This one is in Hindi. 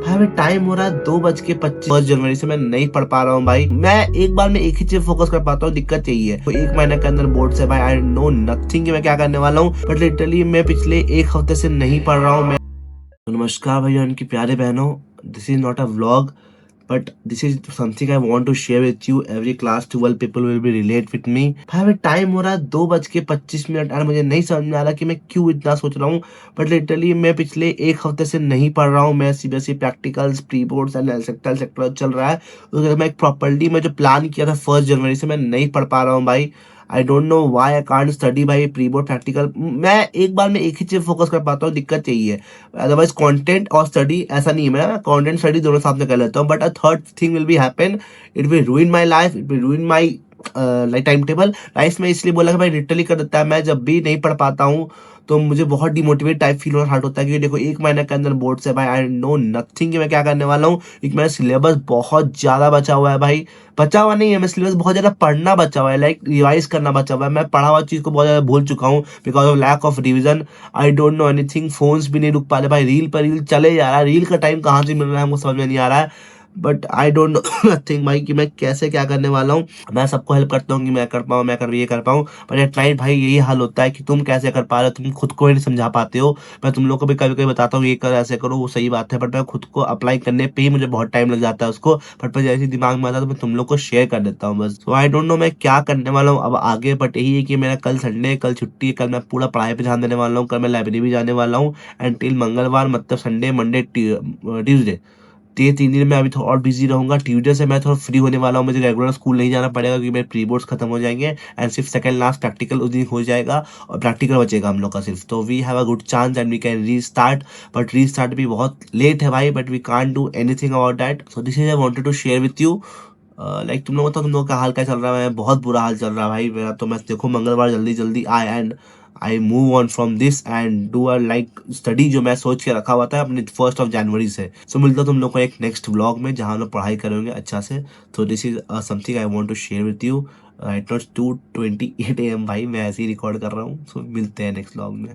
भाई टाइम हो रहा है 2:25। 1 जनवरी से मैं नहीं पढ़ पा रहा हूँ भाई। मैं एक बार में एक ही चीज फोकस कर पाता हूँ, दिक्कत यही है। तो 1 महीने के अंदर बोर्ड से भाई आई नो नथिंग कि मैं क्या करने वाला हूँ, बट लिटरली मैं पिछले 1 हफ्ते से नहीं पढ़ रहा हूँ। तो नमस्कार भैया, उनकी प्यारे बहनों, this is not a vlog but this is something I want to share with you. Every class 12 people will be relate with me. भाई अभी टाइम हो रहा है 2:25 और मुझे नहीं समझ में आ रहा कि मैं क्यों इतना सोच रहा हूँ, बट लिटरली मैं पिछले 1 हफ्ते से नहीं पढ़ रहा हूँ। मैं CBSE practicals, pre boards and sector चल रहा है। उसके बाद मैं एक प्रॉपर्ली मैं जो प्लान किया था 1 जनवरी से, मैं नहीं पढ़ पा रहा हूँ भाई। आई don't know why I can't study भाई। प्री बोर्ड प्रैक्टिकल मैं एक बार में एक ही चीज फोकस कर पाता हूँ, दिक्कत यही है। अदरवाइज कंटेंट और स्टडी ऐसा नहीं है, मैं कंटेंट स्टडी दोनों साथ में कर लेता हूँ, but a third thing will be happen. It will रूइन my life, it will रूइन my like time table. Life में इसलिए बोला कि भाई लिटरली कर देता है। मैं जब भी नहीं पढ़ पाता हूँ तो मुझे बहुत डिमोटिवेट टाइप फील होना स्टार्ट होता है, क्योंकि देखो 1 महीने के अंदर बोर्ड से भाई आई नो नथिंग कि मैं क्या करने वाला हूँ। एक मेरा सिलेबस बहुत ज्यादा बचा हुआ है भाई। बचा हुआ नहीं है, मैं सिलेबस बहुत ज्यादा पढ़ना बचा हुआ है, लाइक रिवाइज करना बचा हुआ है। मैं पढ़ा हुआ चीज को बहुत ज्यादा भूल चुका हूँ because of lack of revision. I don't know anything. Phones भी नहीं रुक पा रहे भाई, रील पर रील चले जा रहा है। रील का टाइम कहाँ से मिल रहा है हमको समझ में नहीं आ रहा है। But I don't no nothing भाई कि मैं कैसे क्या करने वाला हूँ। मैं सबको हेल्प करता हूँ कि मैं कर पाऊँ, मैं कर ये कर पाऊँ, बट एट नाइट भाई यही हाल होता है कि तुम कैसे कर पा रहे हो, तुम खुद को ही नहीं समझा पाते हो। मैं तुम लोग को भी कभी कभी बताता हूँ ये कर ऐसे करो, वो सही बात है, बट मैं खुद को अप्लाई करने पे ही मुझे बहुत टाइम लग जाता है उसको। बट मैं जैसे ही दिमाग में आता है तो मैं तुम लोग को शेयर कर देता हूँ बस। तो आई डोंट नो मैं क्या करने वाला हूँ अब आगे, बट यही है कि मेरा कल संडे, कल छुट्टी है, कल मैं पूरा पढ़ाई पे ध्यान देने वाला हूँ। कल मैं लाइब्रेरी भी जाने वाला हूँ एंड टिल मंगलवार, मतलब संडे मंडे ट्यूजडे, तो ये 3 दिन में अभी थोड़ा और बिजी रहूंगा। ट्यूजडे से मैं थोड़ा फ्री होने वाला हूँ, मुझे रेगुलर स्कूल नहीं जाना पड़ेगा क्योंकि मेरे प्री बोर्ड्स खत्म हो जाएंगे एंड सिर्फ सेकंड लास्ट प्रैक्टिकल उस दिन हो जाएगा और प्रैक्टिकल बचेगा हम लोग का सिर्फ। तो we have a good chance and we can restart, but restart भी बहुत लेट है भाई, but we can't do anything about that. So this is I wanted to share with you. Like तुम लोग बताओ, तुम लोग का हाल क्या चल रहा है। बहुत बुरा हाल चल रहा है भाई मेरा। तो मैं देखो मंगलवार जल्दी जल्दी आए and I move on from this and do a like study जो मैं सोच के रखा हुआ था अपने 1 जनवरी से। सो मिलता हूँ तुम लोग को एक नेक्स्ट व्लॉग में जहाँ हम लोग पढ़ाई करेंगे अच्छा से। तो this is something I want to share with you. Right not 2:28 AM भाई, मैं ऐसे ही रिकॉर्ड कर रहा हूँ। सो मिलते हैं नेक्स्ट व्लॉग में।